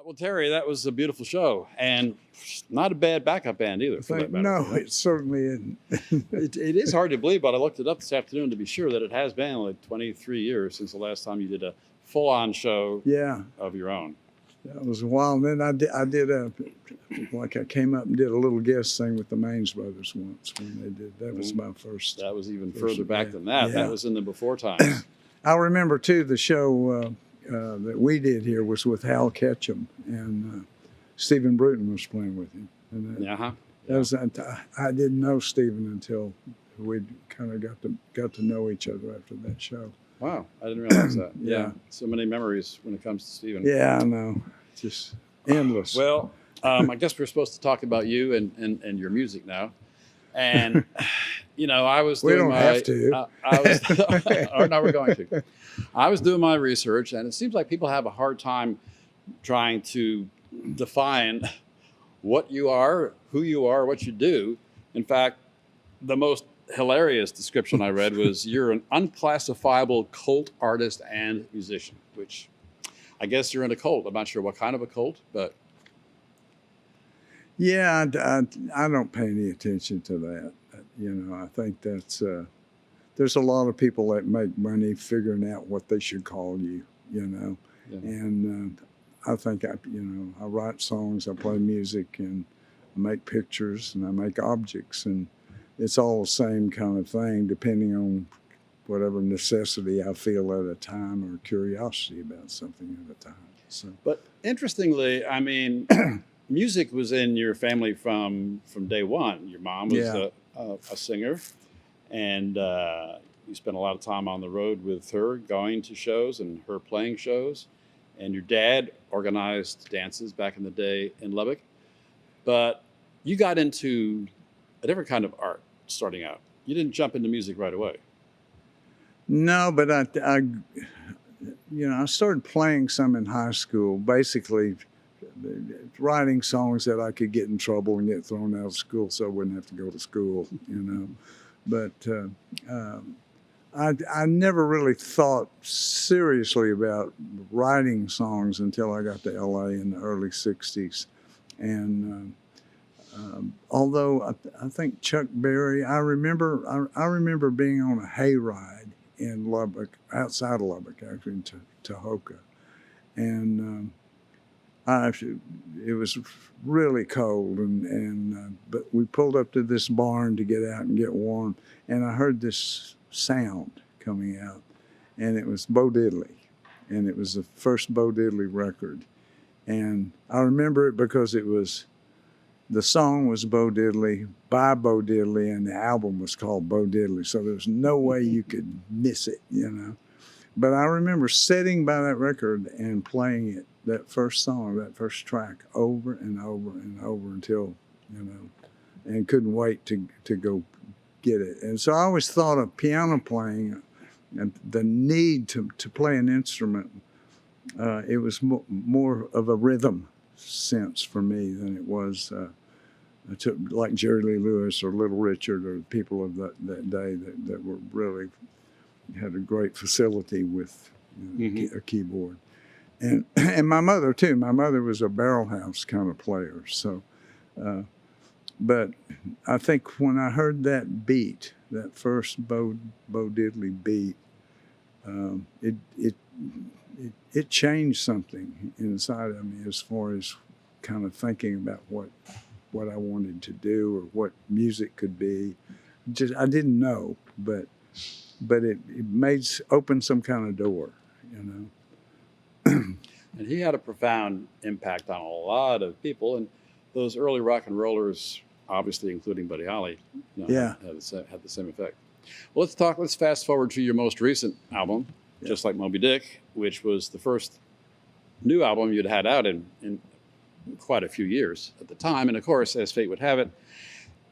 Well, Terry, that was a beautiful show, and not a bad backup band either. For that matter. No, it certainly isn't. It is hard to believe, but I looked it up this afternoon to be sure that it has been like 23 years since the last time you did a full-on show of your own. That was a while. And then I did I came up and did a little guest thing with the Maines Brothers once when they did. That was my first. That was even further back than that. Yeah. That was in the before times. I remember, too, the show that we did here was with Hal Ketchum, and Stephen Bruton was playing with him. And that was, I didn't know Stephen until we kind of got to know each other after that show. Wow, I didn't realize that. Yeah. So many memories when it comes to Stephen. Yeah, I know. Just endless. Well, I guess we're supposed to talk about you and your music now. And, I was doing we don't have to. No, we're going to. I was doing my research, and it seems like people have a hard time trying to define what you are, who you are, what you do. In fact, the most hilarious description I read was you're an unclassifiable cult artist and musician, which I guess you're in a cult. I'm not sure what kind of a cult, but. Yeah, I don't pay any attention to that. I think that's, there's a lot of people that make money figuring out what they should call you, Yeah. And I think, I write songs, I play music, and I make pictures, and I make objects, and it's all the same kind of thing, depending on whatever necessity I feel at a time or curiosity about something at a time. So. But interestingly, I mean, music was in your family from day one. Your mom was a singer, and you spent a lot of time on the road with her, going to shows and her playing shows. And your dad organized dances back in the day in Lubbock. But you got into a different kind of art starting out. You didn't jump into music right away. No, but I started playing some in high school, basically writing songs that I could get in trouble and get thrown out of school so I wouldn't have to go to school, But I never really thought seriously about writing songs until I got to LA in the early 60s. And although I think Chuck Berry, I remember being on a hayride in Lubbock, outside of Lubbock, actually, in Tahoka. And it was really cold, but we pulled up to this barn to get out and get warm, and I heard this sound coming out, and it was Bo Diddley, and it was the first Bo Diddley record. And I remember it because the song was Bo Diddley, by Bo Diddley, and the album was called Bo Diddley, so there's no way you could miss it, But I remember sitting by that record and playing it, that first song, that first track, over and over and over until, and couldn't wait to go get it. And so I always thought of piano playing and the need to play an instrument, it was more of a rhythm sense for me than it was like Jerry Lee Lewis or Little Richard or people of that day that were really had a great facility with a keyboard. And my mother, too. My mother was a barrel house kind of player. So, but I think when I heard that beat, that first Bo Diddley beat, it changed something inside of me as far as kind of thinking about what I wanted to do or what music could be. I didn't know, but it opened some kind of door, And he had a profound impact on a lot of people, and those early rock and rollers, obviously including Buddy Holly, had the same effect. Well, let's fast forward to your most recent album, Just Like Moby Dick, which was the first new album you'd had out in quite a few years at the time. And of course, as fate would have it,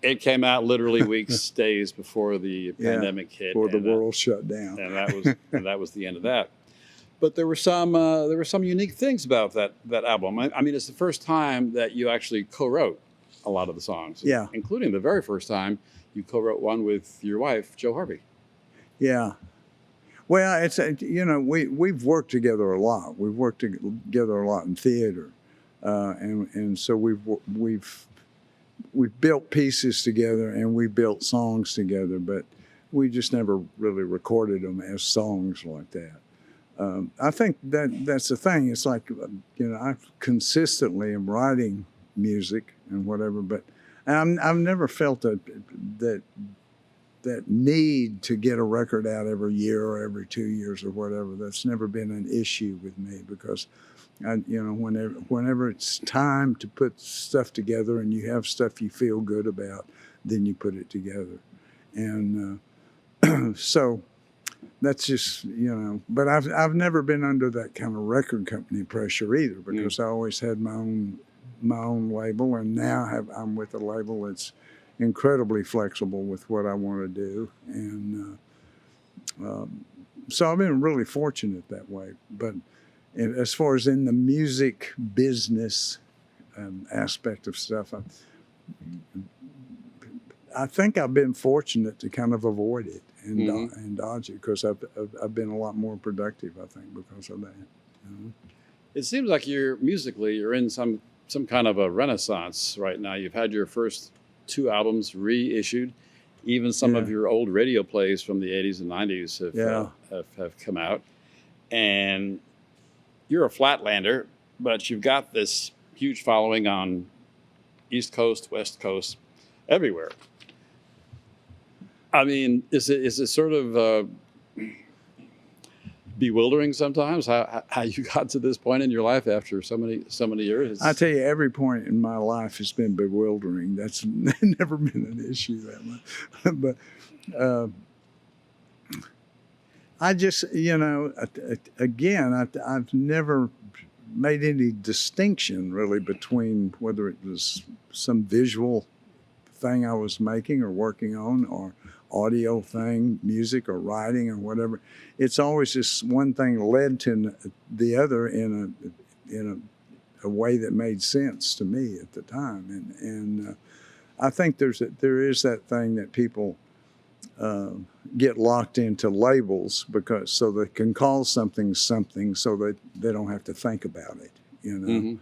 it came out literally weeks, days before the pandemic hit. Before the world shut down. And that was the end of that. But there were some unique things about that album. I mean, it's the first time that you actually co-wrote a lot of the songs. Yeah. Including the very first time you co-wrote one with your wife, Jo Harvey. Yeah. Well, it's we've worked together a lot. We've worked together a lot in theater. and so we've built pieces together and we built songs together, but we just never really recorded them as songs like that. I think that's the thing. It's like, I consistently am writing music and whatever, but I've never felt that need to get a record out every year or every 2 years or whatever. That's never been an issue with me, because whenever it's time to put stuff together and you have stuff you feel good about, then you put it together. And so that's just, but I've never been under that kind of record company pressure either, because I always had my own label, and now I'm with a label that's incredibly flexible with what I want to do. And so I've been really fortunate that way. But as far as in the music business aspect of stuff, I think I've been fortunate to kind of avoid it and dodge it, because I've been a lot more productive, I think, because of that. It seems like you're in some kind of a renaissance right now. You've had your first 2 albums reissued. Even some of your old radio plays from the 80s and 90s have come out. And you're a flatlander, but you've got this huge following on East Coast, West Coast, everywhere. I mean, is it sort of bewildering sometimes how you got to this point in your life after so many years? I tell you, every point in my life has been bewildering. That's never been an issue that much. But I just, again, I've never made any distinction really between whether it was some visual thing I was making or working on, or audio thing, music or writing or whatever. It's always just one thing led to the other in a way that made sense to me at the time. And I think there is that thing that people get locked into labels, because so they can call something so that they don't have to think about it, and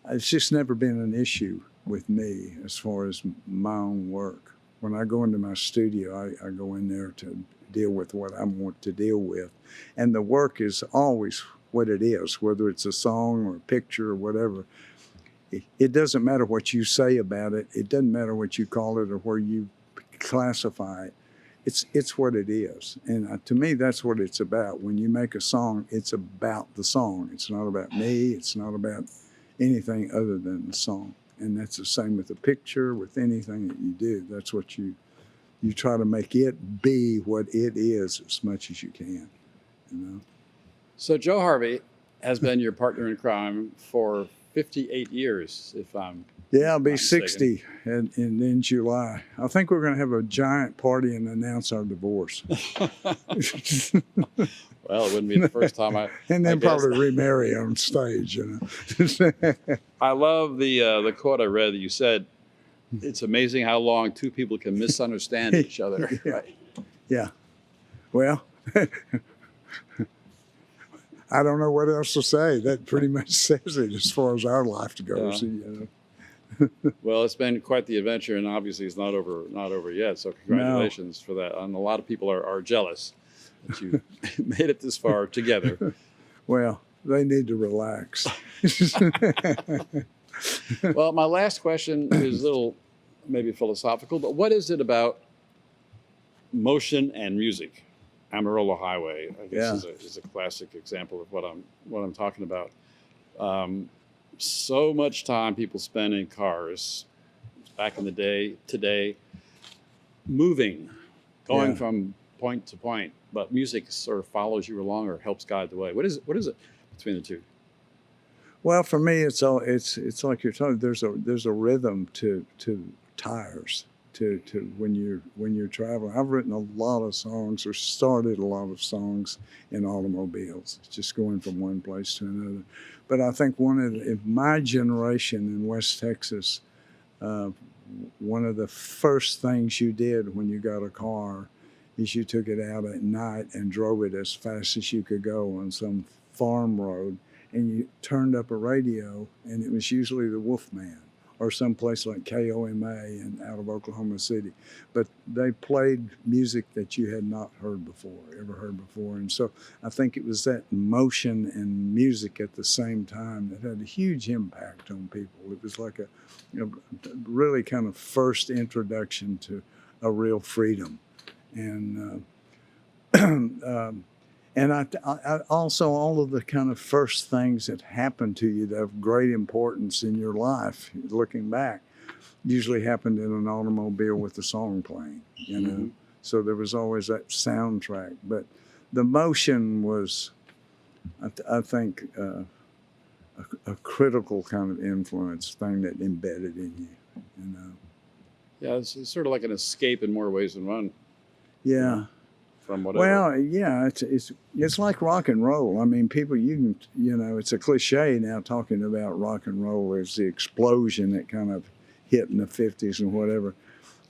it's just never been an issue with me as far as my own work. When I go into my studio, I go in there to deal with what I want to deal with. And the work is always what it is, whether it's a song or a picture or whatever. It doesn't matter what you say about it. It doesn't matter what you call it or where you classify it. It's what it is. And to me, that's what it's about. When you make a song, it's about the song. It's not about me. It's not about anything other than the song. And that's the same with a picture, with anything that you do. That's what you try to make it be what it is as much as you can. So Joe Harvey has been your partner in crime for 58 years, if I'm I'll be 60 in July. I think we're going to have a giant party and announce our divorce. Well, it wouldn't be the first time and then probably remarry on stage, I love the quote I read that you said, "It's amazing how long 2 people can misunderstand each other." Right? Yeah. Well, I don't know what else to say. That pretty much says it as far as our life goes. Well, it's been quite the adventure, and obviously it's not over yet. So congratulations for that. And a lot of people are jealous that you made it this far together. Well, they need to relax. Well, my last question is a little maybe philosophical, but what is it about motion and music? Amarillo Highway, I guess, is a classic example of what I'm talking about. So much time people spend in cars back in the day, today, moving, going from point to point, but music sort of follows you along or helps guide the way. What is it between the two? Well, for me, it's like you're talking. There's a rhythm to tires. To when you're traveling. I've written a lot of songs or started a lot of songs in automobiles, just going from one place to another. But I think in my generation in West Texas, one of the first things you did when you got a car is you took it out at night and drove it as fast as you could go on some farm road, and you turned up a radio, and it was usually the Wolfman or some place like KOMA and out of Oklahoma City. But they played music that you had not ever heard before. And so I think it was that motion and music at the same time that had a huge impact on people. It was like a really kind of first introduction to a real freedom. And and I also, all of the kind of first things that happen to you that have great importance in your life, looking back, usually happened in an automobile with the song playing, you know. Mm-hmm. So there was always that soundtrack. But the motion was, I think, a critical kind of influence thing that embedded in you, you know. Yeah, it's sort of like an escape in more ways than one. Yeah. From whatever. Well, yeah, it's like rock and roll. I mean, people, you know, it's a cliche now talking about rock and roll as the explosion that kind of hit in the 50s and whatever.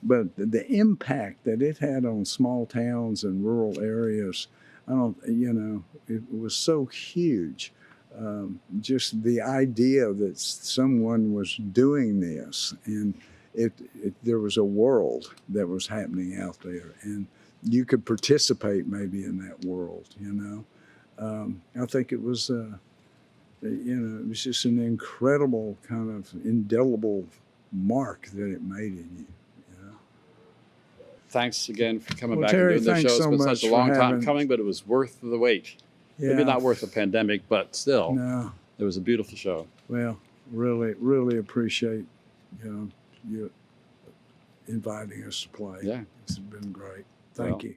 But the impact that it had on small towns and rural areas, it was so huge. Just the idea that someone was doing this, and there was a world that was happening out there, and you could participate maybe in that world, you know. I think it was, it was just an incredible kind of indelible mark that it made in you. You know? Thanks again for coming back Terry, and doing the show. It's been such a long time coming, but it was worth the wait. Yeah. Maybe not worth the pandemic, but still, no. It was a beautiful show. Well, really, really appreciate, you inviting us to play. Yeah. It's been great. Thank you.